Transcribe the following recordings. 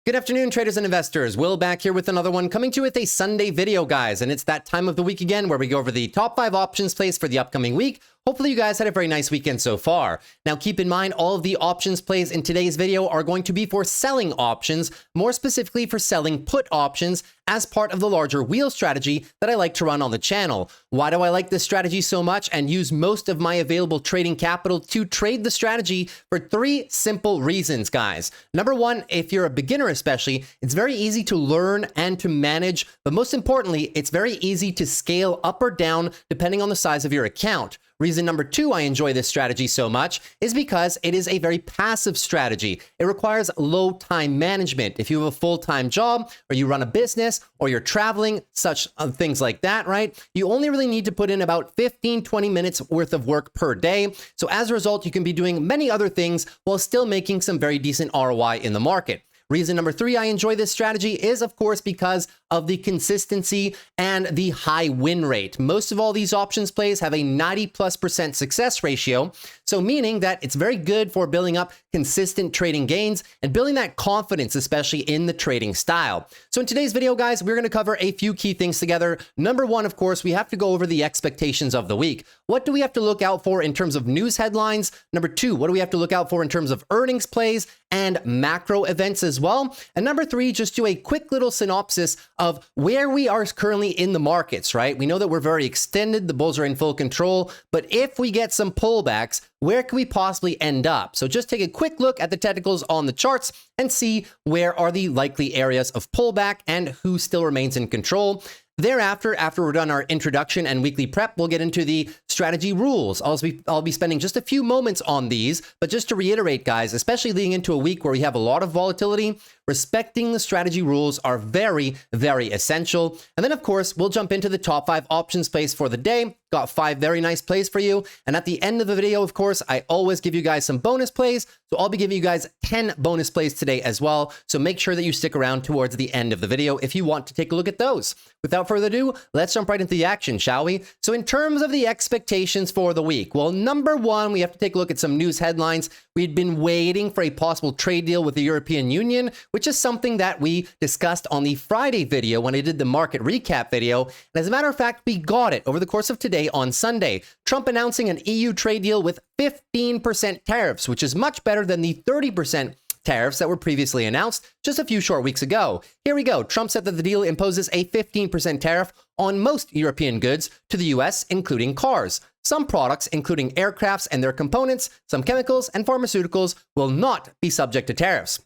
Good afternoon, traders and investors. Will back here with another one, coming to you with a Sunday video, guys. And it's that time of the week again where we go over the top 5 options plays for the upcoming week. Hopefully you guys had a very nice weekend so far. Now keep in mind, all of the options plays in today's video are going to be for selling options, more specifically for selling put options as part of the larger wheel strategy that I like to run on the channel. Why do I like this strategy so much and use most of my available trading capital to trade the strategy? For 3 simple reasons, guys. Number 1, if you're a beginner especially, it's very easy to learn and to manage, but most importantly, it's very easy to scale up or down depending on the size of your account. Reason number 2 I enjoy this strategy so much is because it is a very passive strategy. It requires low time management. If you have a full-time job or you run a business or you're traveling, such things like that, right? You only really need to put in about 15-20 minutes worth of work per day. So as a result, you can be doing many other things while still making some very decent ROI in the market. Reason number 3 I enjoy this strategy is, of course, because of the consistency and the high win rate. Most of all these options plays have a 90+% success ratio, so meaning that it's very good for building up consistent trading gains and building that confidence, especially in the trading style. So in today's video, guys, we're going to cover a few key things together. Number 1, of course, we have to go over the expectations of the week. What do we have to look out for in terms of news headlines? Number 2, what do we have to look out for in terms of earnings plays and macro events as well? And number 3, just do a quick little synopsis of where we are currently in the markets, right? We know that we're very extended, the bulls are in full control, but if we get some pullbacks, where can we possibly end up? So just take a quick look at the technicals on the charts and see where are the likely areas of pullback and who still remains in control. Thereafter, after we're done our introduction and weekly prep, we'll get into the strategy rules. I'll be spending just a few moments on these, but just to reiterate, guys, especially leading into a week where we have a lot of volatility, respecting the strategy rules are very, very essential. And then, of course, we'll jump into the top 5 options plays for the day. Got 5 very nice plays for you. And at the end of the video, of course, I always give you guys some bonus plays. So I'll be giving you guys 10 bonus plays today as well. So make sure that you stick around towards the end of the video if you want to take a look at those. Without further ado, let's jump right into the action, shall we? So in terms of the expectations for the week, well, number 1, we have to take a look at some news headlines. We'd been waiting for a possible trade deal with the European Union, which is something that we discussed on the Friday video when I did the market recap video. And as a matter of fact, we got it over the course of today on Sunday. Trump announcing an EU trade deal with 15% tariffs, which is much better than the 30% tariffs that were previously announced just a few short weeks ago. Here we go. Trump said that the deal imposes a 15% tariff on most European goods to the US, including cars. Some products, including aircrafts and their components, some chemicals and pharmaceuticals, will not be subject to tariffs.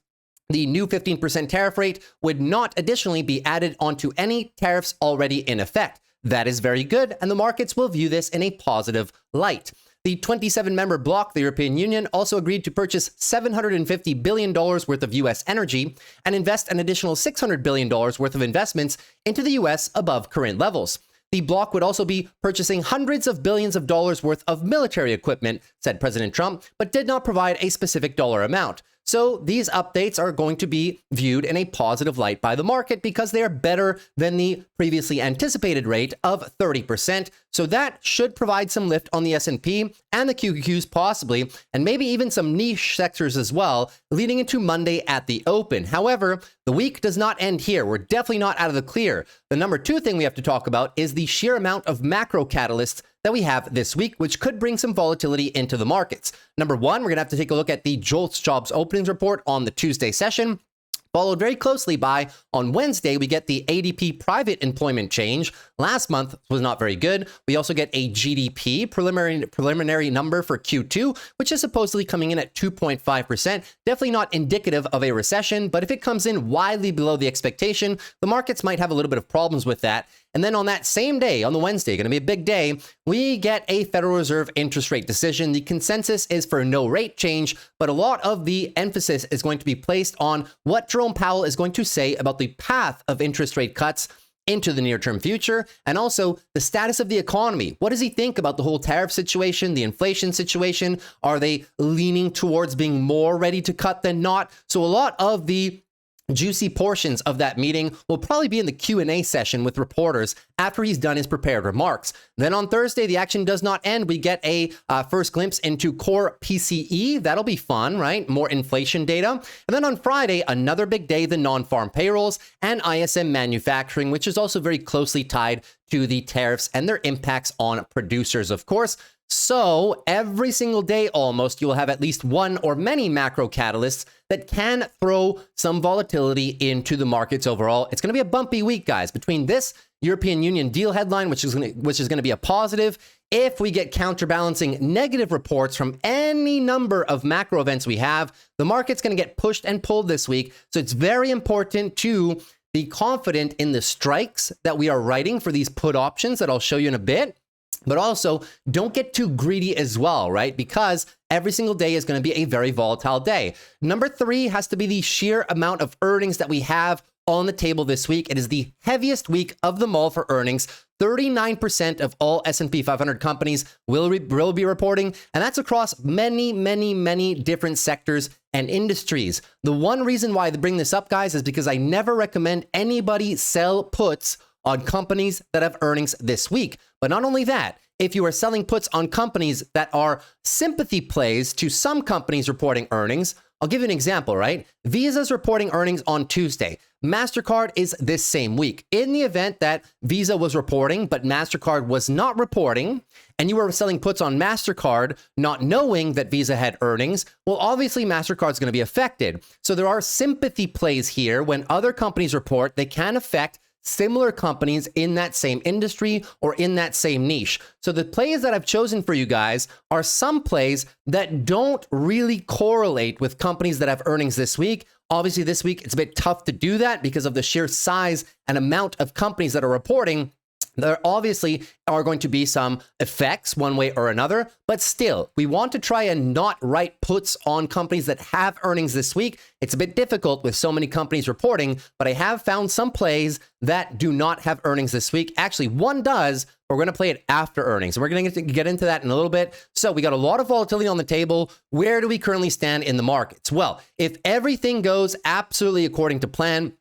The new 15% tariff rate would not additionally be added onto any tariffs already in effect. That is very good, and the markets will view this in a positive light. The 27-member bloc, the European Union, also agreed to purchase $750 billion worth of U.S. energy and invest an additional $600 billion worth of investments into the U.S. above current levels. The bloc would also be purchasing hundreds of billions of dollars worth of military equipment, said President Trump, but did not provide a specific dollar amount. So these updates are going to be viewed in a positive light by the market because they are better than the previously anticipated rate of 30%. So that should provide some lift on the S&P and the QQQs possibly, and maybe even some niche sectors as well, leading into Monday at the open. However, the week does not end here. We're definitely not out of the clear. The number 2 thing we have to talk about is the sheer amount of macro catalysts that we have this week, which could bring some volatility into the markets. Number 1, we're going to have to take a look at the JOLTS jobs openings report on the Tuesday session. Followed very closely by, on Wednesday, we get the ADP private employment change. Last month was not very good. We also get a GDP preliminary number for Q2, which is supposedly coming in at 2.5%. Definitely not indicative of a recession, but if it comes in widely below the expectation, the markets might have a little bit of problems with that. And then on that same day, on the Wednesday, going to be a big day, we get a Federal Reserve interest rate decision. The consensus is for no rate change, but a lot of the emphasis is going to be placed on what Jerome Powell is going to say about the path of interest rate cuts into the near-term future, and also the status of the economy. What does he think about the whole tariff situation, the inflation situation? Are they leaning towards being more ready to cut than not? So a lot of the juicy portions of that meeting will probably be in the Q&A session with reporters after he's done his prepared remarks. Then on Thursday, the action does not end. We get a first glimpse into core PCE. That'll be fun, right? More inflation data. And then on Friday, another big day, the non-farm payrolls and ISM manufacturing, which is also very closely tied to the tariffs and their impacts on producers, of course. So every single day almost, you'll have at least one or many macro catalysts that can throw some volatility into the markets overall. It's going to be a bumpy week, guys, between this European Union deal headline, which is going to be a positive. If we get counterbalancing negative reports from any number of macro events we have, the market's going to get pushed and pulled this week. So it's very important to be confident in the strikes that we are writing for these put options that I'll show you in a bit. But also, don't get too greedy as well, right? Because every single day is going to be a very volatile day. Number 3 has to be the sheer amount of earnings that we have on the table this week. It is the heaviest week of them all for earnings. 39% of all S&P 500 companies will be reporting, and that's across many different sectors and industries. The one reason why I bring this up, guys, is because I never recommend anybody sell puts on companies that have earnings this week. But not only that, if you are selling puts on companies that are sympathy plays to some companies reporting earnings, I'll give you an example, right? Visa's reporting earnings on Tuesday. MasterCard is this same week. In the event that Visa was reporting, but MasterCard was not reporting, and you were selling puts on MasterCard, not knowing that Visa had earnings, well, obviously MasterCard's going to be affected. So there are sympathy plays here. When other companies report, they can affect similar companies in that same industry or in that same niche. So the plays that I've chosen for you guys are some plays that don't really correlate with companies that have earnings this week. Obviously, this week, it's a bit tough to do that because of the sheer size and amount of companies that are reporting. There obviously are going to be some effects one way or another, but still, we want to try and not write puts on companies that have earnings this week. It's a bit difficult with so many companies reporting, but I have found some plays that do not have earnings this week. Actually, one does, but we're going to play it after earnings. We're going to get into that in a little bit. So we got a lot of volatility on the table. Where do we currently stand in the markets? Well, if everything goes absolutely according to plan,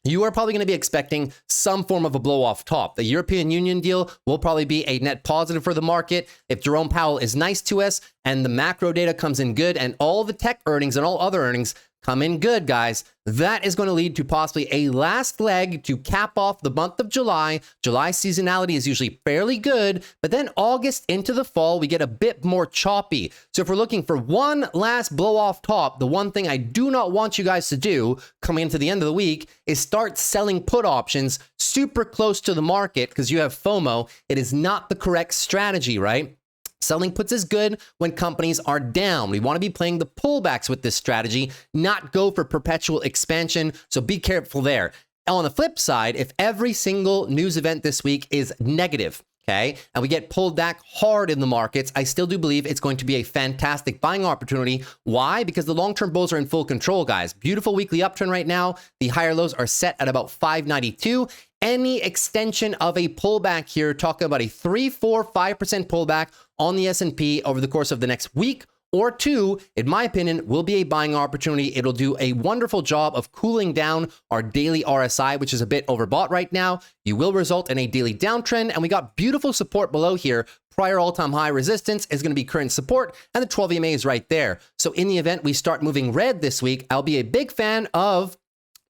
you are probably going to be expecting some form of a blow off top. The European Union deal will probably be a net positive for the market. If Jerome Powell is nice to us and the macro data comes in good and all the tech earnings and all other earnings come in good, guys, that is going to lead to possibly a last leg to cap off the month of July. July seasonality is usually fairly good, but then August into the fall, we get a bit more choppy. So if we're looking for one last blow off top, the one thing I do not want you guys to do coming into the end of the week is start selling put options super close to the market because you have FOMO. It is not the correct strategy, right? Selling puts is good when companies are down. We want to be playing the pullbacks with this strategy, not go for perpetual expansion. So be careful there. On the flip side, if every single news event this week is negative, okay, and we get pulled back hard in the markets, I still do believe it's going to be a fantastic buying opportunity. Why? Because the long-term bulls are in full control, guys. Beautiful weekly uptrend right now. The higher lows are set at about 592. Any extension of a pullback here, talking about a 3, 4, 5% pullback on the S&P over the course of the next week or two, in my opinion, will be a buying opportunity. It'll do a wonderful job of cooling down our daily RSI, which is a bit overbought right now. You will result in a daily downtrend, and we got beautiful support below here. Prior all-time high resistance is going to be current support, and the 12 EMA is right there. So in the event we start moving red this week, I'll be a big fan of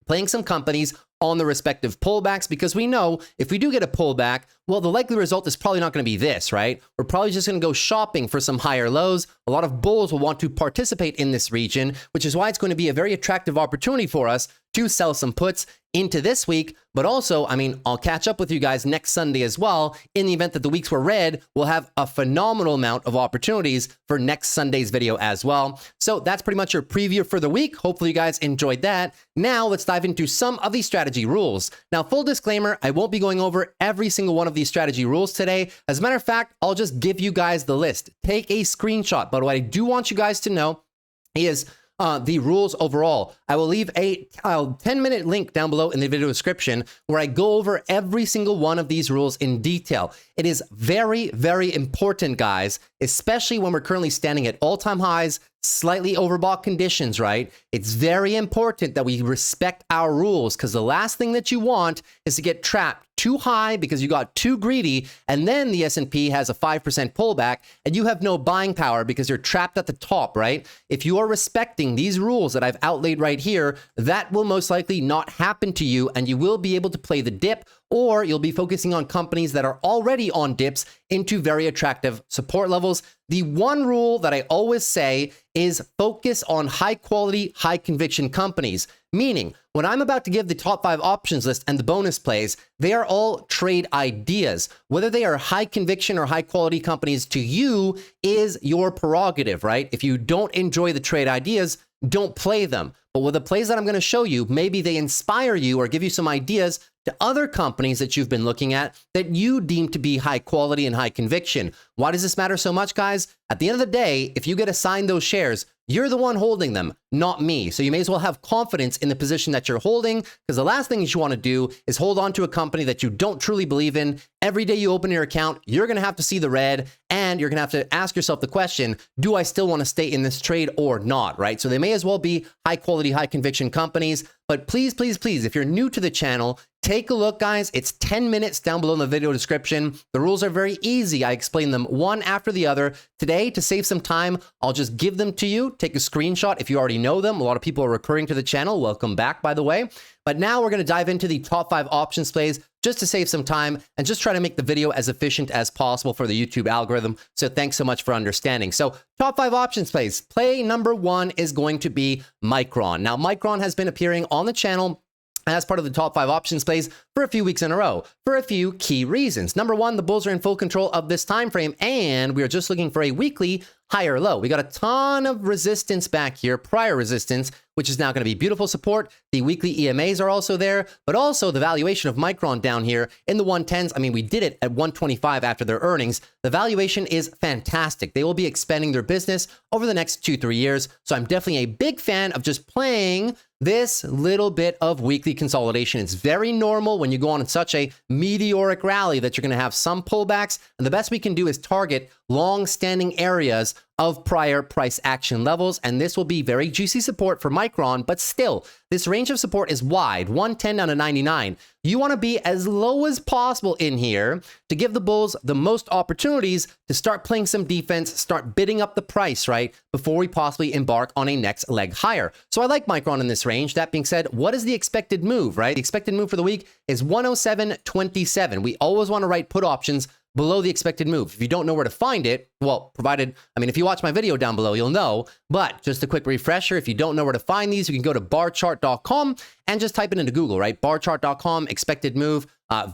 playing some companies on the respective pullbacks, because we know if we do get a pullback, well, the likely result is probably not going to be this, right? We're probably just going to go shopping for some higher lows. A lot of bulls will want to participate in this region, which is why it's going to be a very attractive opportunity for us to sell some puts into this week. But also, I mean, I'll catch up with you guys next Sunday as well. In the event that the weeks were red, we'll have a phenomenal amount of opportunities for next Sunday's video as well. So that's pretty much your preview for the week. Hopefully you guys enjoyed that. Now let's dive into some of these strategy rules. Now, full disclaimer, I won't be going over every single one of these strategy rules today. As a matter of fact, I'll just give you guys the list. Take a screenshot. But what I do want you guys to know is the rules overall. I will leave a 10-minute link down below in the video description where I go over every single one of these rules in detail. It is very, very important, guys, especially when we're currently standing at all-time highs, slightly overbought conditions, right? It's very important that we respect our rules, because the last thing that you want is to get trapped too high because you got too greedy, and then the S&P has a 5% pullback and you have no buying power because you're trapped at the top, right? If you are respecting these rules that I've outlaid right here, that will most likely not happen to you, and you will be able to play the dip, or you'll be focusing on companies that are already on dips into very attractive support levels. The one rule that I always say is focus on high quality, high conviction companies. Meaning, when I'm about to give the top 5 options list and the bonus plays, they are all trade ideas. Whether they are high conviction or high quality companies to you is your prerogative, right? If you don't enjoy the trade ideas, don't play them. But with the plays that I'm going to show you, maybe they inspire you or give you some ideas to other companies that you've been looking at that you deem to be high quality and high conviction. Why does this matter so much, guys? At the end of the day, if you get assigned those shares, you're the one holding them, not me. So you may as well have confidence in the position that you're holding, because the last thing you want to do is hold on to a company that you don't truly believe in. Every day you open your account, you're going to have to see the red, and you're going to have to ask yourself the question, do I still want to stay in this trade or not, right? So they may as well be high quality, high conviction companies. But please, please, please, if you're new to the channel, take a look, guys. It's 10 minutes down below in the video description. The rules are very easy. I explain them one after the other. Today, to save some time, I'll just give them to you. Take a screenshot if you already know them. A lot of people are recurring to the channel. Welcome back, by the way. But now we're going to dive into the top 5 options plays just to save some time and just try to make the video as efficient as possible for the YouTube algorithm. So thanks so much for understanding. So top 5 options plays. Play number 1 is going to be Micron. Now, Micron has been appearing on the channel as part of the top 5 options plays for a few weeks in a row for a few key reasons. Number 1, the bulls are in full control of this time frame, and we are just looking for a weekly higher low. We got a ton of resistance back here, prior resistance, which is now going to be beautiful support. The weekly EMAs are also there, but also the valuation of Micron down here in the 110s. I mean, we did it at 125 after their earnings. The valuation is fantastic. They will be expanding their business over the next 2-3 years. So I'm definitely a big fan of just playing this little bit of weekly consolidation. It's very normal when you go on such a meteoric rally that you're going to have some pullbacks. And the best we can do is target long-standing areas of prior price action levels, and this will be very juicy support for Micron, but still, this range of support is wide, 110 down to 99. You want to be as low as possible in here to give the bulls the most opportunities to start playing some defense, start bidding up the price, right, before we possibly embark on a next leg higher. So I like Micron in this range. That being said, what is the expected move, right? The expected move for the week is 107.27. We always want to write put options below the expected move. If you don't know where to find it, well, provided, I mean, if you watch my video down below, you'll know, but just a quick refresher, if you don't know where to find these, you can go to barchart.com and just type it into Google, right? Barchart.com, expected move,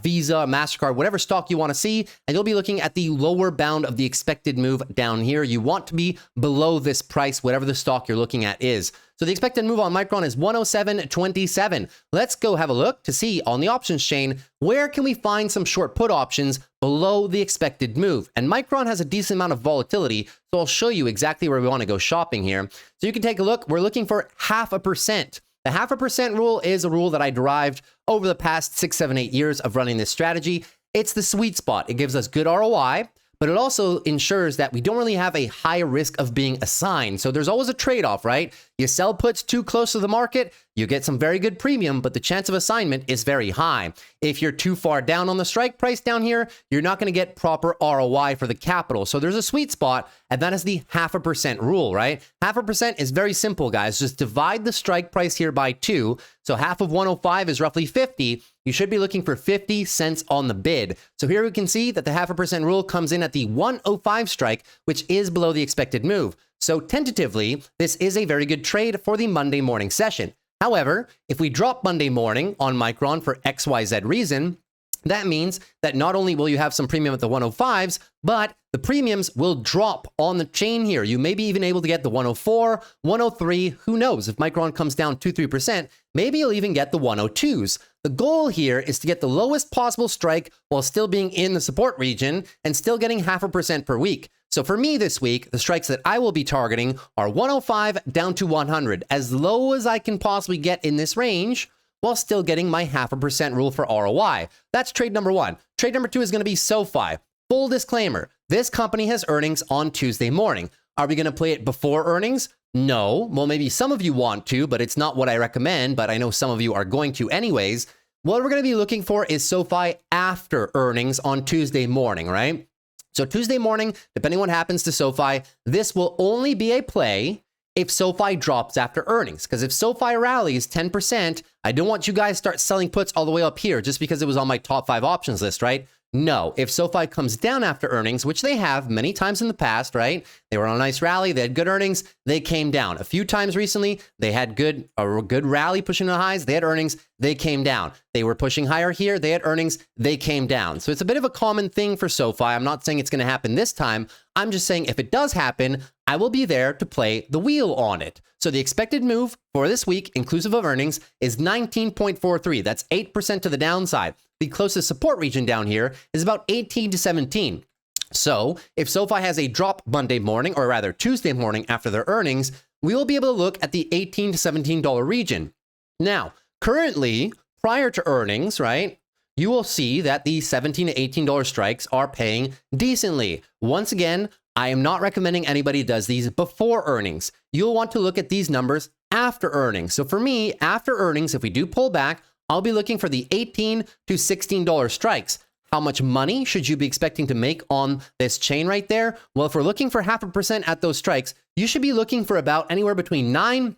Visa, MasterCard, whatever stock you want to see, and you'll be looking at the lower bound of the expected move down here. You want to be below this price, whatever the stock you're looking at is. So the expected move on Micron is 107.27. Let's go have a look to see on the options chain, where can we find some short put options below the expected move? And Micron has a decent amount of volatility, so I'll show you exactly where we want to go shopping here. So you can take a look. We're looking for 0.5%. The 0.5% rule is a rule that I derived over the past 6, 7, 8 years of running this strategy. It's the sweet spot. It gives us good ROI, but it also ensures that we don't really have a high risk of being assigned. So there's always a trade-off, right? You sell puts too close to the market, you get some very good premium, but the chance of assignment is very high. If you're too far down on the strike price down here, you're not going to get proper ROI for the capital. So there's a sweet spot, and that is the 0.5% rule, right? 0.5% is very simple, guys. Just divide the strike price here by 2. So half of 105 is roughly 50. You should be looking for 50 cents on the bid. So here we can see that the 0.5% rule comes in at the 105 strike, which is below the expected move. So tentatively, this is a very good trade for the Monday morning session. However, if we drop Monday morning on Micron for XYZ reason, that means that not only will you have some premium at the 105s, but the premiums will drop on the chain here. You may be even able to get the 104, 103, who knows? If Micron comes down 2-3%, maybe you'll even get the 102s. The goal here is to get the lowest possible strike while still being in the support region and still getting 0.5% per week. So for me this week, the strikes that I will be targeting are 105 down to 100, as low as I can possibly get in this range, while still getting my 0.5% rule for ROI. That's trade number one. Trade number two is going to be SoFi. Full disclaimer, this company has earnings on Tuesday morning. Are we going to play it before earnings? No. Well, maybe some of you want to, but it's not what I recommend, but I know some of you are going to anyways. What we're going to be looking for is SoFi after earnings on Tuesday morning, right? So Tuesday morning, depending on what happens to SoFi, this will only be a play if SoFi drops after earnings. Because if SoFi rallies 10%, I don't want you guys start selling puts all the way up here just because it was on my top 5 options list, right? No, if SoFi comes down after earnings, which they have many times in the past, right? They were on a nice rally, they had good earnings, they came down. A few times recently, they had a good rally pushing the highs, they had earnings, they came down. They were pushing higher here, they had earnings, they came down. So it's a bit of a common thing for SoFi. I'm not saying it's going to happen this time. I'm just saying if it does happen, I will be there to play the wheel on it. So the expected move for this week, inclusive of earnings, is 19.43. That's 8% to the downside. The closest support region down here is about 18 to 17. So if SoFi has a drop Monday morning, or rather Tuesday morning after their earnings, we will be able to look at the $18 to $17 region. Now, currently, prior to earnings, right, you will see that the $17 to $18 strikes are paying decently. Once again, I am not recommending anybody does these before earnings. You'll want to look at these numbers after earnings. So for me, after earnings, if we do pull back, I'll be looking for the $18 to $16 strikes. How much money should you be expecting to make on this chain right there? Well, if we're looking for 0.5% at those strikes, you should be looking for about anywhere between 9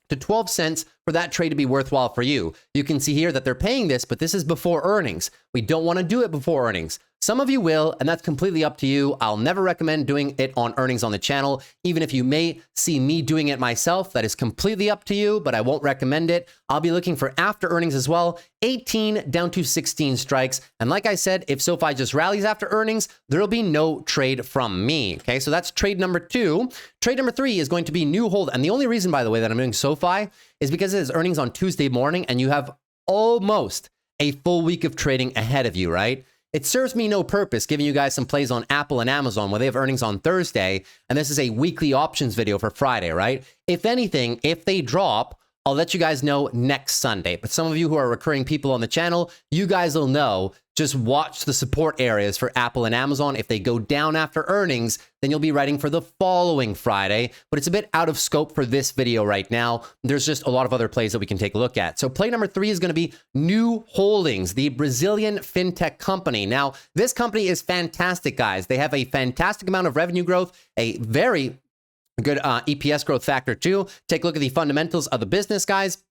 to 12 cents for that trade to be worthwhile for you. You can see here that they're paying this, but this is before earnings. We don't want to do it before earnings. Some of you will, and that's completely up to you. I'll never recommend doing it on earnings on the channel. Even if you may see me doing it myself, that is completely up to you, but I won't recommend it. I'll be looking for after earnings as well, 18 down to 16 strikes. And like I said, if SoFi just rallies after earnings, there'll be no trade from me. Okay, so that's trade number 2. Trade number 3 is going to be new hold. And the only reason, by the way, that I'm doing SoFi is because it is earnings on Tuesday morning and you have almost a full week of trading ahead of you, right? It serves me no purpose giving you guys some plays on Apple and Amazon where they have earnings on Thursday, and this is a weekly options video for Friday, right? If anything, if they drop, I'll let you guys know next Sunday. But some of you who are recurring people on the channel, you guys will know. Just watch the support areas for Apple and Amazon. If they go down after earnings, then you'll be writing for the following Friday. But it's a bit out of scope for this video right now. There's just a lot of other plays that we can take a look at. So play number 3 is going to be New Holdings, the Brazilian fintech company. Now, this company is fantastic, guys. They have a fantastic amount of revenue growth, a very good EPS growth factor too. Take a look at the fundamentals of the business, guys.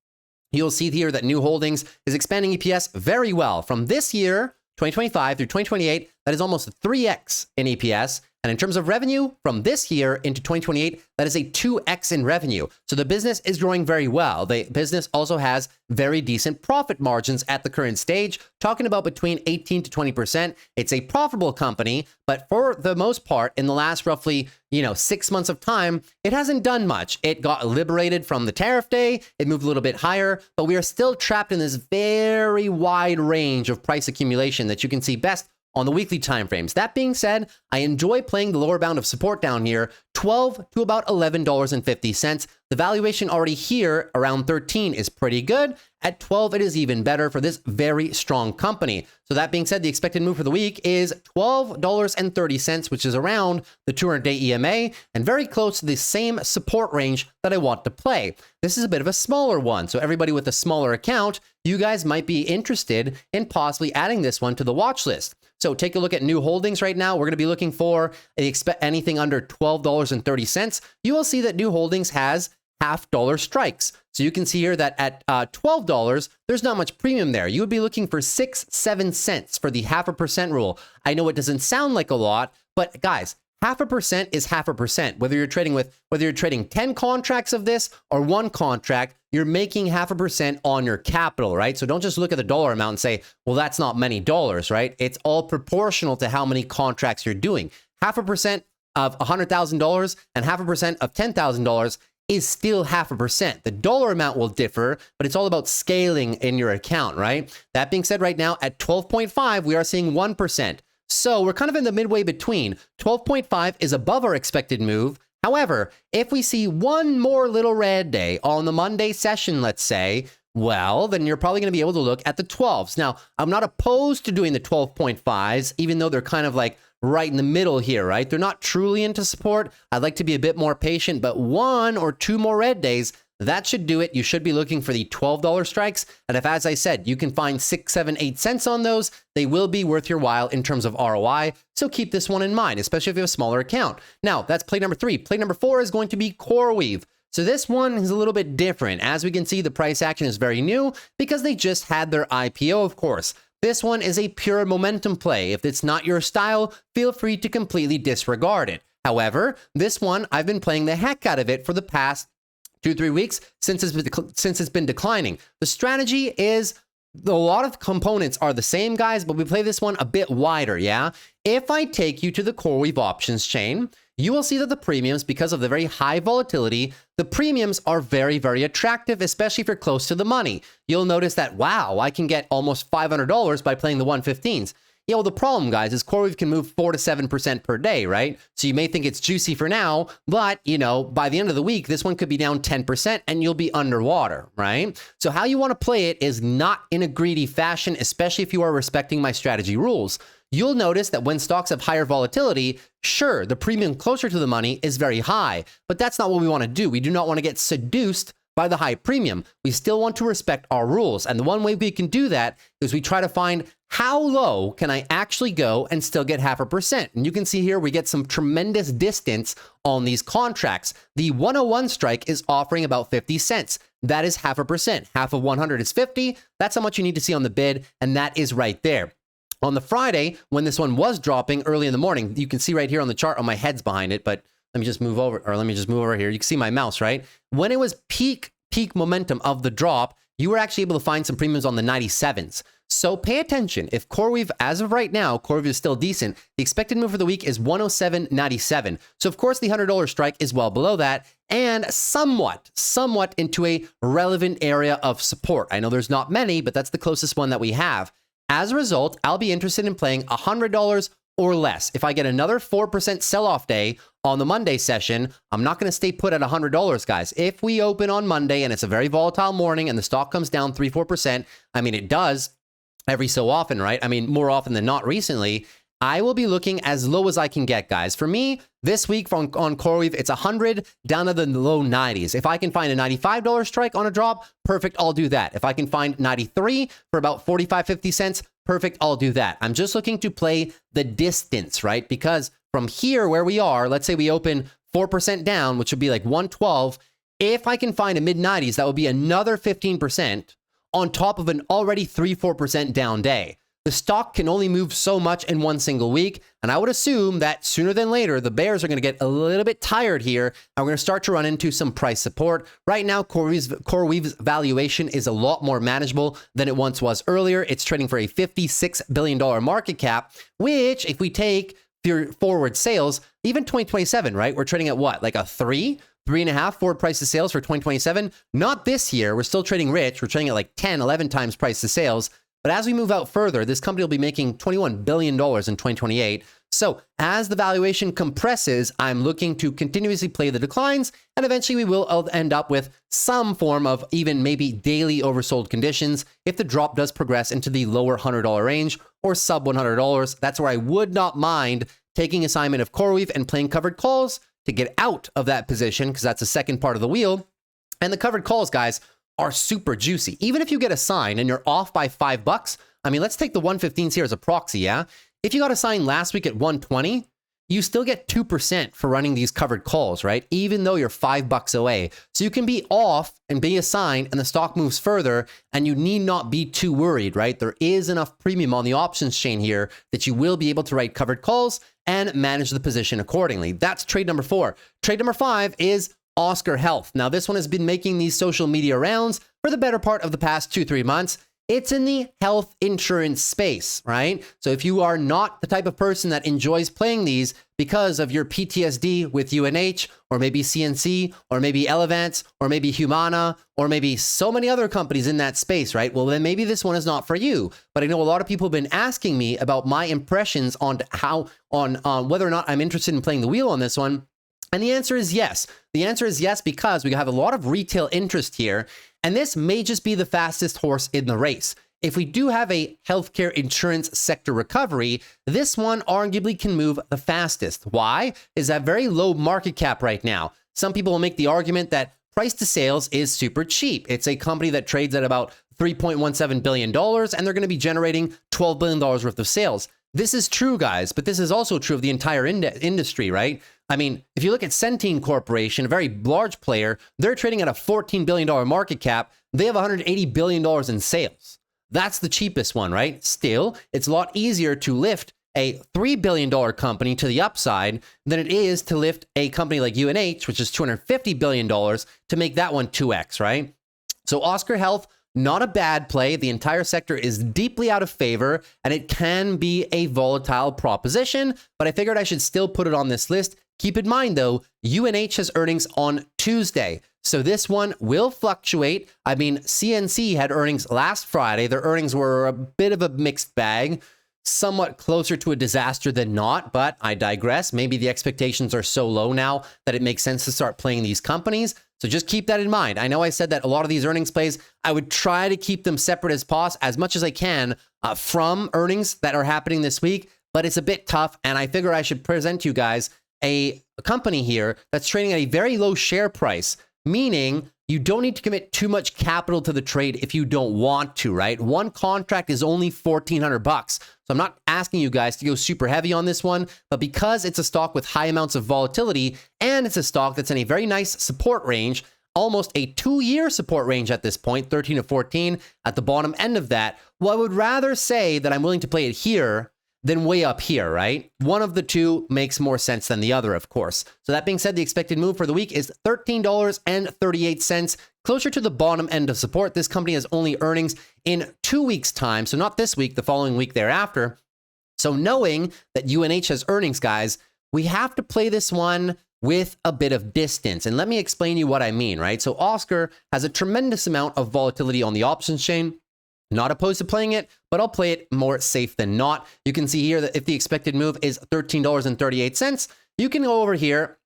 You'll see here that New Holdings is expanding EPS very well. From this year, 2025 through 2028, that is almost 3x in EPS. And in terms of revenue, from this year into 2028, that is a 2x in revenue. So the business is growing very well. The business also has very decent profit margins at the current stage, talking about between 18 to 20%. It's a profitable company, but for the most part, in the last roughly 6 months of time, it hasn't done much. It got liberated from the tariff day. It moved a little bit higher, but we are still trapped in this very wide range of price accumulation that you can see best on the weekly timeframes. That being said, I enjoy playing the lower bound of support down here, $12 to about $11.50. The valuation already here around 13 is pretty good. At 12, it is even better for this very strong company. So that being said, the expected move for the week is $12.30, which is around the 200-day EMA and very close to the same support range that I want to play. This is a bit of a smaller one. So everybody with a smaller account, you guys might be interested in possibly adding this one to the watch list. So take a look at New Holdings right now. We're going to be looking for anything under $12.30. You will see that New Holdings has $0.5 strikes. So you can see here that at $12, there's not much premium there. You would be looking for 6-7 cents for the 0.5% rule. I know it doesn't sound like a lot, but guys, 0.5% is 0.5%. Whether you're trading 10 contracts of this or 1 contract, you're making 0.5% on your capital, right? So don't just look at the dollar amount and say, well, that's not many dollars, right? It's all proportional to how many contracts you're doing. 0.5% of $100,000 and 0.5% of $10,000 is still 0.5%. The dollar amount will differ, but it's all about scaling in your account, right? That being said, right now at 12.5, we are seeing 1%. So we're kind of in the midway between. 12.5 is above our expected move. However, if we see one more little red day on the Monday session, let's say, well, then you're probably going to be able to look at the 12s. Now, I'm not opposed to doing the 12.5s, even though they're kind of like right in the middle here, right? They're not truly into support. I'd like to be a bit more patient, but one or two more red days, that should do it. You should be looking for the $12 strikes. And if, as I said, you can find 6, 7, 8 cents on those, they will be worth your while in terms of ROI. So keep this one in mind, especially if you have a smaller account. Now, that's play number 3. Play number 4 is going to be CoreWeave. So this one is a little bit different. As we can see, the price action is very new because they just had their IPO, of course. This one is a pure momentum play. If it's not your style, feel free to completely disregard it. However, this one, I've been playing the heck out of it for the past 2-3 weeks since it's been declining. The strategy is a lot of components are the same, guys, but we play this one a bit wider, yeah? If I take you to the CoreWeave options chain, you will see that the premiums, because of the very high volatility, the premiums are very, very attractive, especially if you're close to the money. You'll notice that, wow, I can get almost $500 by playing the 115s. Yeah, well, the problem, guys, is CoreWeave can move 4 to 7% per day, right? So you may think it's juicy for now, but, you know, by the end of the week, this one could be down 10% and you'll be underwater, right? So how you want to play it is not in a greedy fashion, especially if you are respecting my strategy rules. You'll notice that when stocks have higher volatility, sure, the premium closer to the money is very high, but that's not what we want to do. We do not want to get seduced by the high premium. We still want to respect our rules. And the one way we can do that is we try to find how low can I actually go and still get 0.5%. And you can see here we get some tremendous distance on these contracts. The 101 strike is offering about 50 cents. That is 0.5%. Half of 100 is 50. That's how much you need to see on the bid. And that is right there. On the Friday, when this one was dropping early in the morning, you can see right here on the chart, my head's behind it, but let me just move over here. You can see my mouse, right? When it was peak momentum of the drop, you were actually able to find some premiums on the 97s. So pay attention. If CoreWeave, as of right now, CoreWeave is still decent, the expected move for the week is 107.97. So of course the $100 strike is well below that and somewhat into a relevant area of support. I know there's not many, but that's the closest one that we have. As a result, I'll be interested in playing $100 or less. If I get another 4% sell-off day on the Monday session, I'm not going to stay put at $100, guys. If we open on Monday and it's a very volatile morning and the stock comes down 3-4%, I mean, it does every so often, right? I mean, more often than not recently, I will be looking as low as I can get, guys. For me, this week on CoreWeave, it's 100 down to the low 90s. If I can find a $95 strike on a drop, perfect, I'll do that. If I can find 93 for about 45-50 cents, perfect, I'll do that. I'm just looking to play the distance, right? Because from here where we are, let's say we open 4% down, which would be like 112. If I can find a mid-90s, that would be another 15% on top of an already 3-4% down day. The stock can only move so much in one single week, and I would assume that sooner than later, the bears are going to get a little bit tired here, and we're going to start to run into some price support. Right now, CoreWeave's valuation is a lot more manageable than it once was earlier. It's trading for a $56 billion market cap, which, if we take your forward sales, even 2027, right? We're trading at what, like a 3.5 forward price to sales for 2027? Not this year. We're still trading rich. We're trading at like 10, 11 times price to sales. But as we move out further, this company will be making $21 billion in 2028. So as the valuation compresses, I'm looking to continuously play the declines, and eventually we will end up with some form of even maybe daily oversold conditions if the drop does progress into the lower $100 range or sub $100. That's where I would not mind taking assignment of CoreWeave and playing covered calls to get out of that position, because that's the second part of the wheel. And the covered calls, guys, are super juicy. Even if you get a sign and you're off by $5, I mean, let's take the 115s here as a proxy, yeah? If you got a sign last week at 120, you still get 2% for running these covered calls, right? Even though you're $5 away. So you can be off and be assigned and the stock moves further and you need not be too worried, right? There is enough premium on the options chain here that you will be able to write covered calls and manage the position accordingly. That's trade number 4. Trade number 5 is Oscar Health. Now, this one has been making these social media rounds for the better part of the past 2-3 months. It's in the health insurance space, right? So if you are not the type of person that enjoys playing these, because of your PTSD with UNH, or maybe CNC, or maybe Elevance, or maybe Humana, or maybe so many other companies in that space, right? Well, then maybe this one is not for you. But I know a lot of people have been asking me about my impressions on whether or not I'm interested in playing the wheel on this one. And the answer is yes. The answer is yes, because we have a lot of retail interest here, and this may just be the fastest horse in the race. If we do have a healthcare insurance sector recovery, this one arguably can move the fastest. Why? Is that very low market cap right now. Some people will make the argument that price to sales is super cheap. It's a company that trades at about $3.17 billion, and they're going to be generating $12 billion worth of sales. This is true, guys, but this is also true of the entire industry, right? I mean, if you look at Centene Corporation, a very large player, they're trading at a $14 billion market cap. They have $180 billion in sales. That's the cheapest one, right? Still, it's a lot easier to lift a $3 billion company to the upside than it is to lift a company like UNH, which is $250 billion, to make that one 2x, right? So Oscar Health, not a bad play. The entire sector is deeply out of favor, and it can be a volatile proposition, but I figured I should still put it on this list. Keep in mind, though, UNH has earnings on Tuesday, so this one will fluctuate. I mean, CNC had earnings last Friday. Their earnings were a bit of a mixed bag, somewhat closer to a disaster than not, but I digress. Maybe the expectations are so low now that it makes sense to start playing these companies. So just keep that in mind. I know I said that a lot of these earnings plays, I would try to keep them separate as much as I can from earnings that are happening this week, but it's a bit tough, and I figure I should present you guys a company here that's trading at a very low share price, meaning you don't need to commit too much capital to the trade if you don't want to, right? One contract is only $1,400. So I'm not asking you guys to go super heavy on this one, but because it's a stock with high amounts of volatility and it's a stock that's in a very nice support range, almost a 2-year support range at this point, 13 to 14 at the bottom end of that, well, I would rather say that I'm willing to play it here than way up here, right? One of the two makes more sense than the other, of course. So that being said, the expected move for the week is $13.38, closer to the bottom end of support. This company has only earnings in 2 weeks' time, so not this week, the following week thereafter. So knowing that UNH has earnings, guys, we have to play this one with a bit of distance. And let me explain you what I mean, right? So Oscar has a tremendous amount of volatility on the options chain. Not opposed to playing it, but I'll play it more safe than not. You can see here that if the expected move is $13.38, you can go over here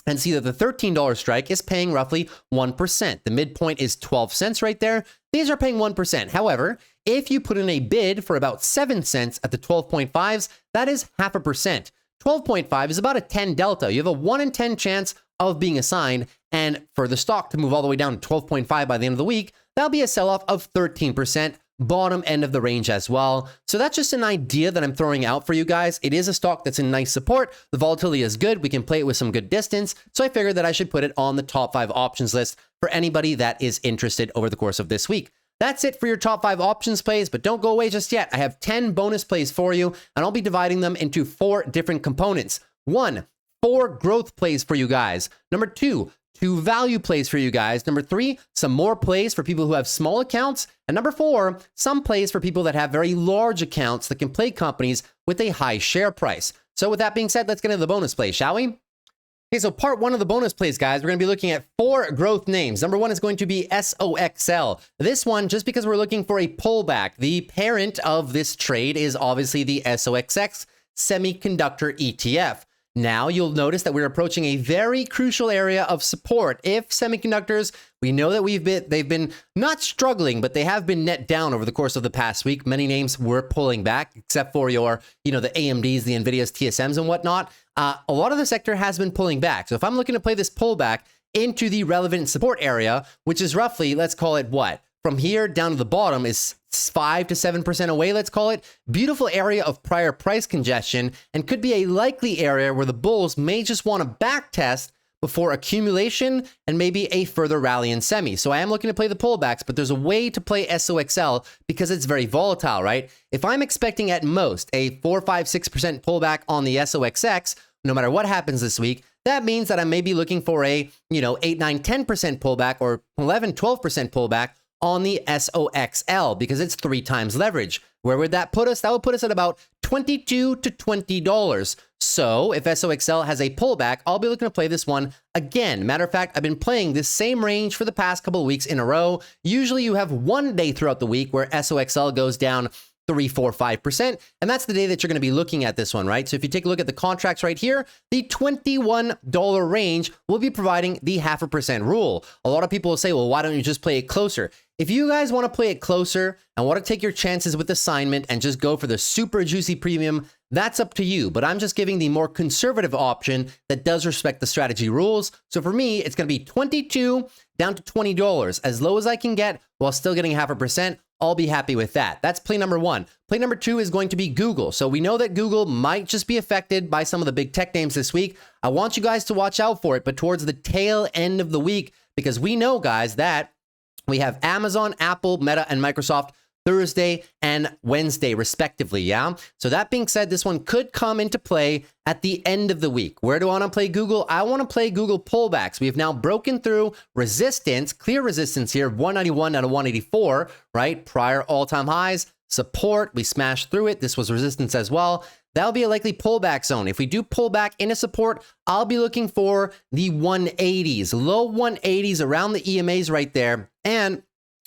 and see that the $13 strike is paying roughly 1%. The midpoint is 12 cents right there. These are paying 1%. However, if you put in a bid for about 7 cents at the 12.5s, that is 0.5%. 12.5 is about a 10 delta. You have a 1 in 10 chance of being assigned, and for the stock to move all the way down to 12.5 by the end of the week, that'll be a sell-off of 13%. Bottom end of the range as well. So that's just an idea that I'm throwing out for you guys. It is a stock that's in nice support. The volatility is good. We can play it with some good distance. So I figured that I should put it on the top 5 options list for anybody that is interested over the course of this week. That's it for your top 5 options plays, but don't go away just yet. I have 10 bonus plays for you, and I'll be dividing them into 4 different components. 1, 4 growth plays for you guys. Number 2, 2 value plays for you guys. Number 3, some more plays for people who have small accounts. And number 4, some plays for people that have very large accounts that can play companies with a high share price. So with that being said, let's get into the bonus play, shall we? Okay, so part 1 of the bonus plays, guys, we're going to be looking at 4 growth names. Number 1 is going to be SOXL. This one, just because we're looking for a pullback, the parent of this trade is obviously the SOXX semiconductor ETF. Now you'll notice that we're approaching a very crucial area of support. If semiconductors, we know that they've been not struggling, but they have been net down over the course of the past week. Many names were pulling back, except for your, the AMDs, the NVIDIAs, TSMs, and whatnot. A lot of the sector has been pulling back. So if I'm looking to play this pullback into the relevant support area, which is roughly, let's call it what? From here down to the bottom is 5 to 7% away, let's call it. Beautiful area of prior price congestion, and could be a likely area where the bulls may just want to back test before accumulation and maybe a further rally in semi. So I am looking to play the pullbacks, but there's a way to play SOXL because it's very volatile, right? If I'm expecting at most a 4, 5, 6% pullback on the SOXX, no matter what happens this week, that means that I may be looking for a, 8, 9, 10% pullback or 11, 12% pullback on the SOXL because it's 3 times leverage. Where would that put us? That would put us at about $22 to $20. So if SOXL has a pullback, I'll be looking to play this one again. Matter of fact, I've been playing this same range for the past couple of weeks in a row. Usually you have one day throughout the week where SOXL goes down 3, 4, 5%. And that's the day that you're going to be looking at this one, right? So if you take a look at the contracts right here, the $21 range will be providing the 0.5% rule. A lot of people will say, well, why don't you just play it closer? If you guys want to play it closer and want to take your chances with assignment and just go for the super juicy premium, that's up to you. But I'm just giving the more conservative option that does respect the strategy rules. So for me, it's going to be $22 down to $20, as low as I can get while still getting 0.5%. I'll be happy with that. That's play number one. Play number two is going to be Google. So we know that Google might just be affected by some of the big tech names this week. I want you guys to watch out for it, but towards the tail end of the week, because we know, guys, that we have Amazon, Apple, Meta, and Microsoft Thursday and Wednesday, respectively, yeah? So that being said, this one could come into play at the end of the week. Where do I want to play Google? I want to play Google pullbacks. We have now broken through resistance, clear resistance here, 191 out of 184, right? Prior all-time highs, support, we smashed through it. This was resistance as well. That'll be a likely pullback zone. If we do pull back into support, I'll be looking for the 180s, low 180s around the EMAs right there, and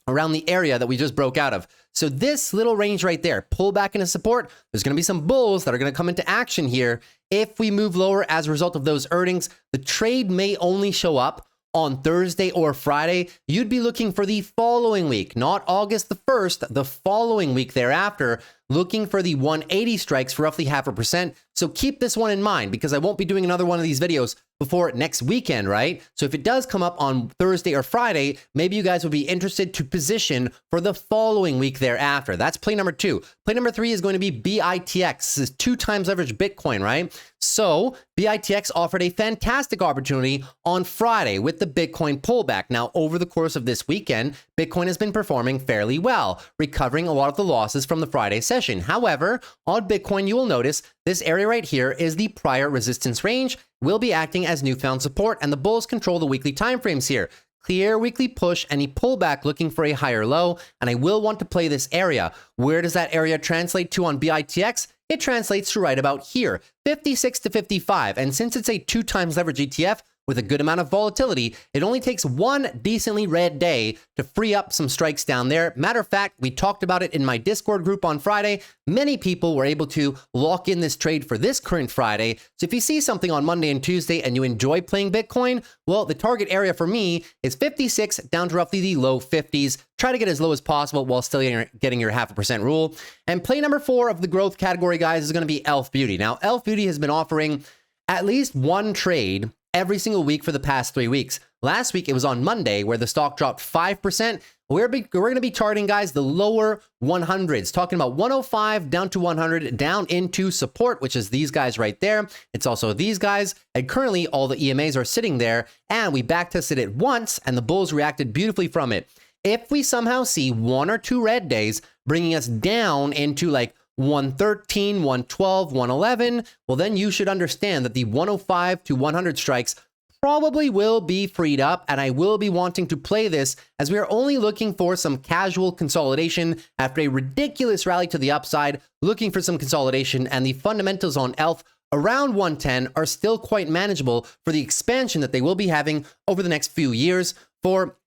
around the area that we just broke out of. So this little range right there, pull back into support, there's going to be some bulls that are going to come into action here. If we move lower as a result of those earnings, the trade may only show up on Thursday or Friday. You'd be looking for the following week, not August the 1st, the following week thereafter, looking for the 180 strikes for roughly 0.5%. So keep this one in mind, because I won't be doing another one of these videos before next weekend, right? So if it does come up on Thursday or Friday, maybe you guys would be interested to position for the following week thereafter. That's play number two. Play number three is going to be BITX. This is 2 times leverage Bitcoin, right? So BITX offered a fantastic opportunity on Friday with the Bitcoin pullback. Now, over the course of this weekend, Bitcoin has been performing fairly well, recovering a lot of the losses from the Friday session. However, on Bitcoin, you will notice this area right here is the prior resistance range, will be acting as newfound support, and the bulls control the weekly timeframes here. Clear weekly push, any pullback looking for a higher low, and I will want to play this area. Where does that area translate to on BITX? It translates to right about here, 56 to 55, and since it's a 2 times leverage ETF, with a good amount of volatility, it only takes one decently red day to free up some strikes down there. Matter of fact, we talked about it in my Discord group on Friday. Many people were able to lock in this trade for this current Friday. So if you see something on Monday and Tuesday and you enjoy playing Bitcoin, well, the target area for me is 56 down to roughly the low 50s. Try to get as low as possible while still getting your 0.5% rule. And play number 4 of the growth category, guys, is going to be Elf Beauty. Now, Elf Beauty has been offering at least one trade every single week for the past 3 weeks. Last week, it was on Monday where the stock dropped 5%. We're going to be targeting, guys, the lower 100s, talking about 105 down to 100, down into support, which is these guys right there. It's also these guys. And currently, all the EMAs are sitting there. And we backtested it once, and the bulls reacted beautifully from it. If we somehow see 1 or 2 red days bringing us down into like 113, 112, 111, well, then you should understand that the 105 to 100 strikes probably will be freed up, and I will be wanting to play this as we are only looking for some casual consolidation after a ridiculous rally to the upside, looking for some consolidation, and the fundamentals on ELF around 110 are still quite manageable for the expansion that they will be having over the next few years for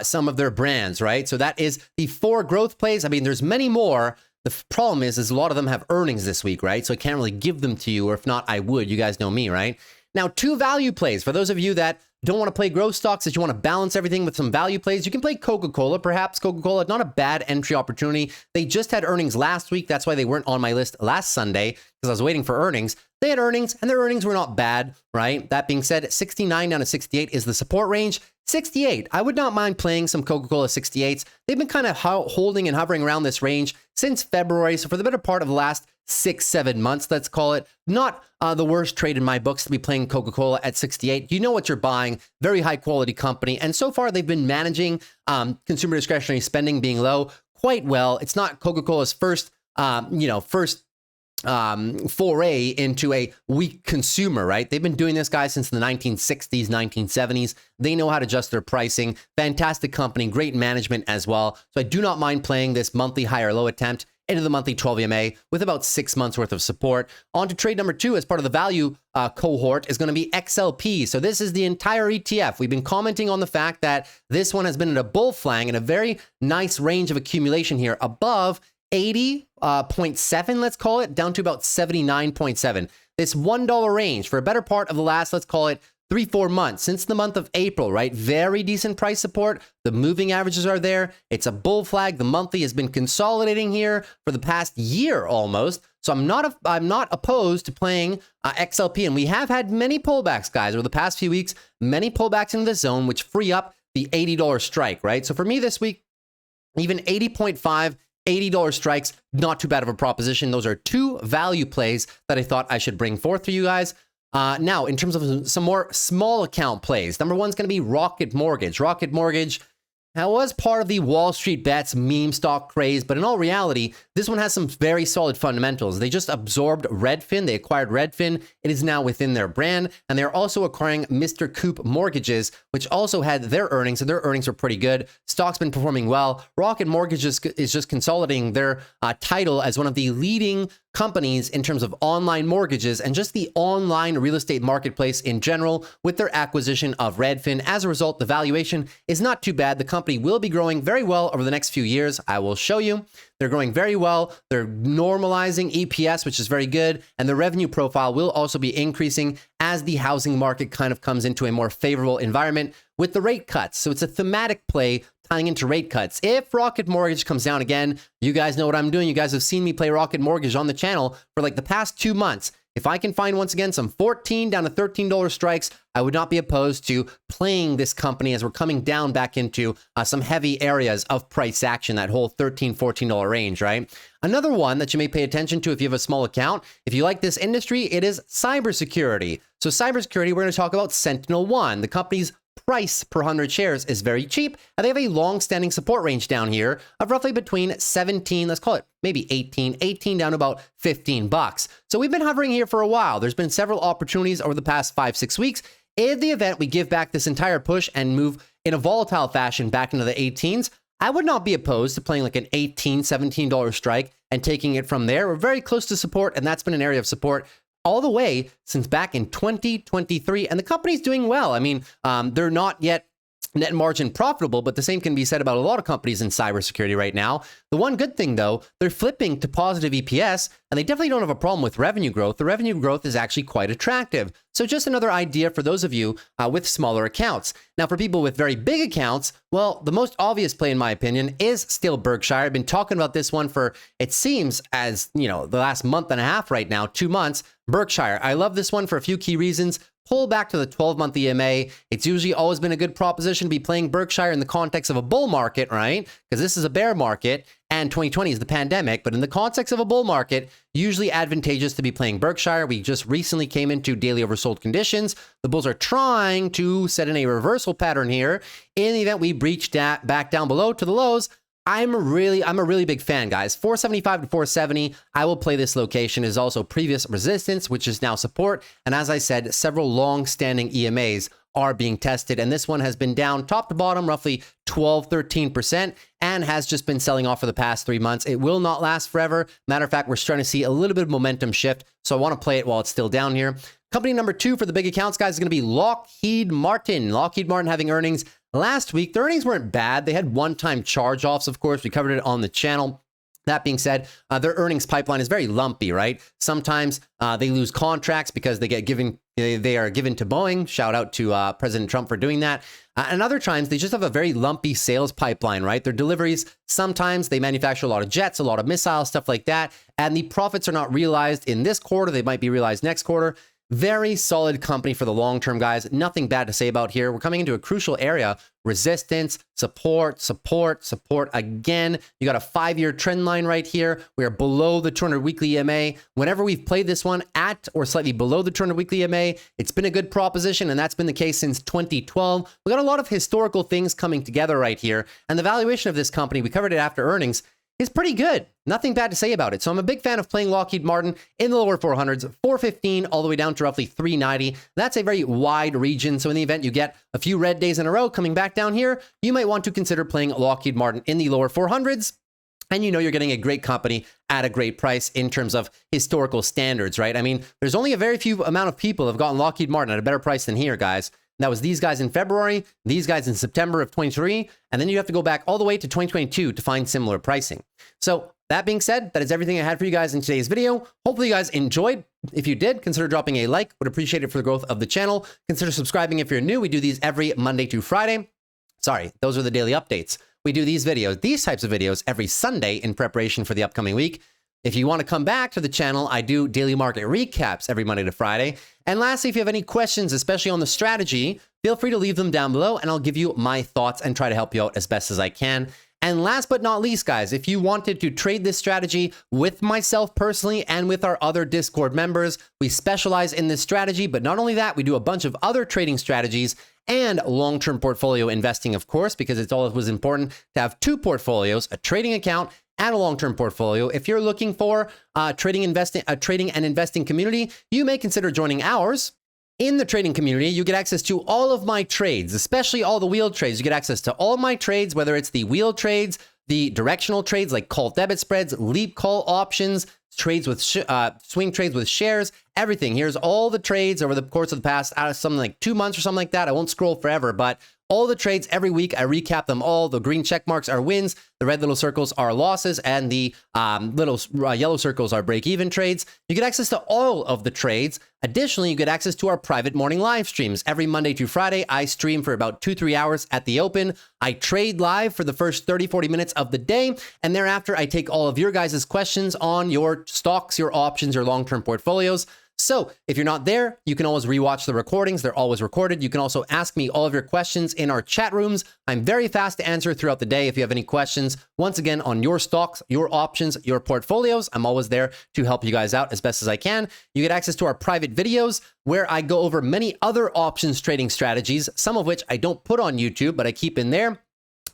some of their brands, right? So that is the 4 growth plays. I mean, there's many more. The problem is a lot of them have earnings this week, right? So I can't really give them to you, or if not, I would. You guys know me, right? Now, 2 value plays. For those of you that don't want to play growth stocks, that you want to balance everything with some value plays, you can play Coca-Cola. Perhaps Coca-Cola, not a bad entry opportunity. They just had earnings last week. That's why they weren't on my list last Sunday, because I was waiting for earnings. They had earnings, and their earnings were not bad, right? That being said, 69 down to 68 is the support range. 68, I would not mind playing some Coca-Cola 68s. They've been kind of holding and hovering around this range since February. So for the better part of the last 6-7 months, let's call it. Not the worst trade in my books to be playing Coca-Cola at 68. You know what you're buying. Very high quality company. And so far they've been managing consumer discretionary spending being low quite well. It's not Coca-Cola's first foray into a weak consumer, right? They've been doing this, guys, since the 1960s, 1970s. They know how to adjust their pricing. Fantastic company, great management as well. So I do not mind playing this monthly high or low attempt into the monthly 12 EMA with about 6 months worth of support. On to trade number 2 as part of the value cohort is going to be XLP. So this is the entire ETF. We've been commenting on the fact that this one has been in a bull flang in a very nice range of accumulation here above 80.7, let's call it, down to about 79.7. This $1 range for a better part of the last, let's call it, 3-4 months since the month of April, right? Very decent price support. The moving averages are there. It's a bull flag. The monthly has been consolidating here for the past year almost. So I'm not opposed to playing XLP, and we have had many pullbacks, guys, over the past few weeks. Many pullbacks into the zone, which free up the $80 strike, right? So for me this week, even 80.5. $80 strikes, not too bad of a proposition. Those are 2 value plays that I thought I should bring forth for you guys. Now, in terms of some more small account plays, number 1 is going to be Rocket Mortgage. Rocket Mortgage was part of the Wall Street Bets meme stock craze, but in all reality, this one has some very solid fundamentals. They just absorbed Redfin. They acquired Redfin. It is now within their brand, and they're also acquiring Mr. Coop Mortgages, which also had their earnings, and their earnings were pretty good. Stock's been performing well. Rocket Mortgage is just consolidating their title as one of the leading companies in terms of online mortgages and just the online real estate marketplace in general with their acquisition of Redfin. As a result, the valuation is not too bad. The company will be growing very well over the next few years. I will show you. They're growing very well. They're normalizing EPS, which is very good. And the revenue profile will also be increasing as the housing market kind of comes into a more favorable environment with the rate cuts. So it's a thematic play tying into rate cuts. If Rocket Mortgage comes down again, you guys know what I'm doing. You guys have seen me play Rocket Mortgage on the channel for like the past 2 months. If I can find, once again, some $14 down to $13 strikes, I would not be opposed to playing this company as we're coming down back into some heavy areas of price action, that whole $13, $14 range, right? Another one that you may pay attention to if you have a small account, if you like this industry, it is cybersecurity. So cybersecurity, we're going to talk about SentinelOne. The company's price per 100 shares is very cheap, and they have a long-standing support range down here of roughly between 17, let's call it maybe 18 down to about 15 bucks. So we've been hovering here for a while. There's been several opportunities over the past 5-6 weeks. In the event we give back this entire push and move in a volatile fashion back into the 18s, I would not be opposed to playing like an $18, $17 strike and taking it from there. We're very close to support, and that's been an area of support all the way since back in 2023, and the company's doing well. I mean, they're not yet net margin profitable, but the same can be said about a lot of companies in cybersecurity right now. The one good thing, though, they're flipping to positive EPS, and they definitely don't have a problem with revenue growth. The revenue growth is actually quite attractive. So just another idea for those of you with smaller accounts. Now, for people with very big accounts, well, the most obvious play, in my opinion, is still Berkshire. I've been talking about this one for, it seems, as you know, the last month and a half right now, 2 months. Berkshire. I love this one for a few key reasons. Pull back to the 12-month EMA. It's usually always been a good proposition to be playing Berkshire in the context of a bull market, right? Because this is a bear market and 2020 is the pandemic. But in the context of a bull market, usually advantageous to be playing Berkshire. We just recently came into daily oversold conditions. The bulls are trying to set in a reversal pattern here. In the event we breach that back down below to the lows, I'm a really big fan, guys. 475 to 470, I will play this location. Is also previous resistance, which is now support. And as I said, several long-standing EMAs are being tested. And this one has been down top to bottom, roughly 12, 13%, and has just been selling off for the past 3 months. It will not last forever. Matter of fact, we're starting to see a little bit of momentum shift. So I want to play it while it's still down here. Company number 2 for the big accounts, guys, is going to be Lockheed Martin. Lockheed Martin having earnings last week. The earnings weren't bad. They had one-time charge-offs, of course. We covered it on the channel. That being said, their earnings pipeline is very lumpy, right? Sometimes they lose contracts because they are given to Boeing. Shout out to President Trump for doing that. And other times they just have a very lumpy sales pipeline, right? Their deliveries, sometimes they manufacture a lot of jets, a lot of missiles, stuff like that. And the profits are not realized in this quarter. They might be realized next quarter. Very solid company for the long term, guys. Nothing bad to say about here. We're coming into a crucial area. Resistance, support, support, support again. You got a 5-year trend line right here. We are below the 200 weekly EMA. Whenever we've played this one at or slightly below the 200 weekly EMA, it's been a good proposition, and that's been the case since 2012. We got a lot of historical things coming together right here, and the valuation of this company, we covered it after earnings, is pretty good. Nothing bad to say about it. So I'm a big fan of playing Lockheed Martin in the lower 400s, 415 all the way down to roughly 390. That's a very wide region. So in the event you get a few red days in a row coming back down here, you might want to consider playing Lockheed Martin in the lower 400s. and you know you're getting a great company at a great price in terms of historical standards, right? I mean, there's only a very few amount of people have gotten Lockheed Martin at a better price than here, guys. That was these guys in February, these guys in September of 23, and then you have to go back all the way to 2022 to find similar pricing. So that being said, that is everything I had for you guys in today's video. Hopefully you guys enjoyed. If you did, consider dropping a like. Would appreciate it for the growth of the channel. Consider subscribing if you're new. We do these every Monday to Friday. Sorry, those are the daily updates. We do these videos, these types of videos every Sunday in preparation for the upcoming week. If you want to come back to the channel, I do daily market recaps every Monday to Friday. And lastly, if you have any questions, especially on the strategy, feel free to leave them down below and I'll give you my thoughts and try to help you out as best as I can. And last but not least, guys, if you wanted to trade this strategy with myself personally and with our other Discord members, we specialize in this strategy. But not only that, we do a bunch of other trading strategies and long-term portfolio investing, of course, because it's always important to have two portfolios, a trading account and a long-term portfolio. If you're looking for a trading and investing community, you may consider joining ours. In the trading community, you get access to all of my trades, especially all the wheel trades. You get access to all my trades, whether it's the wheel trades, the directional trades like call debit spreads, leap call options, trades with swing trades with shares, everything. Here's all the trades over the course of the past something like 2 months or something like that. I won't scroll forever, but all the trades every week, I recap them all. The green check marks are wins, the red little circles are losses, and the little yellow circles are break-even trades. You get access to all of the trades. Additionally, you get access to our private morning live streams. Every Monday through Friday, I stream for about 2-3 hours at the open. I trade live for the first 30-40 minutes of the day, and thereafter, I take all of your guys' questions on your stocks, your options, your long-term portfolios. So if you're not there, you can always rewatch the recordings. They're always recorded. You can also ask me all of your questions in our chat rooms. I'm very fast to answer throughout the day if you have any questions. Once again, on your stocks, your options, your portfolios, I'm always there to help you guys out as best as I can. You get access to our private videos where I go over many other options trading strategies, some of which I don't put on YouTube, but I keep in there.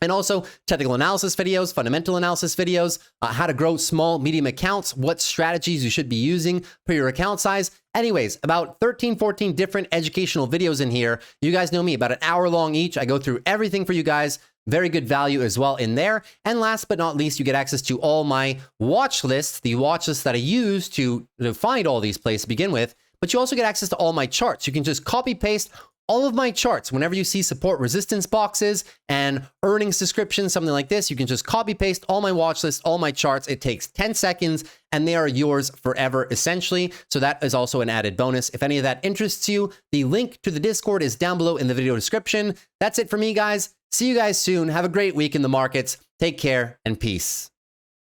And also technical analysis videos, fundamental analysis videos, how to grow small, medium accounts, what strategies you should be using per your account size. Anyways, about 13, 14 different educational videos in here. You guys know me, about an hour long each. I go through everything for you guys. Very good value as well in there. And last but not least, you get access to all my watch lists, the watch lists that I use to find all these plays to begin with. But you also get access to all my charts. You can just copy paste all of my charts. Whenever you see support resistance boxes and earnings descriptions, something like this, you can just copy paste all my watch lists, all my charts. It takes 10 seconds and they are yours forever, essentially. So that is also an added bonus. If any of that interests you, the link to the Discord is down below in the video description. That's it for me, guys. See you guys soon. Have a great week in the markets. Take care and peace.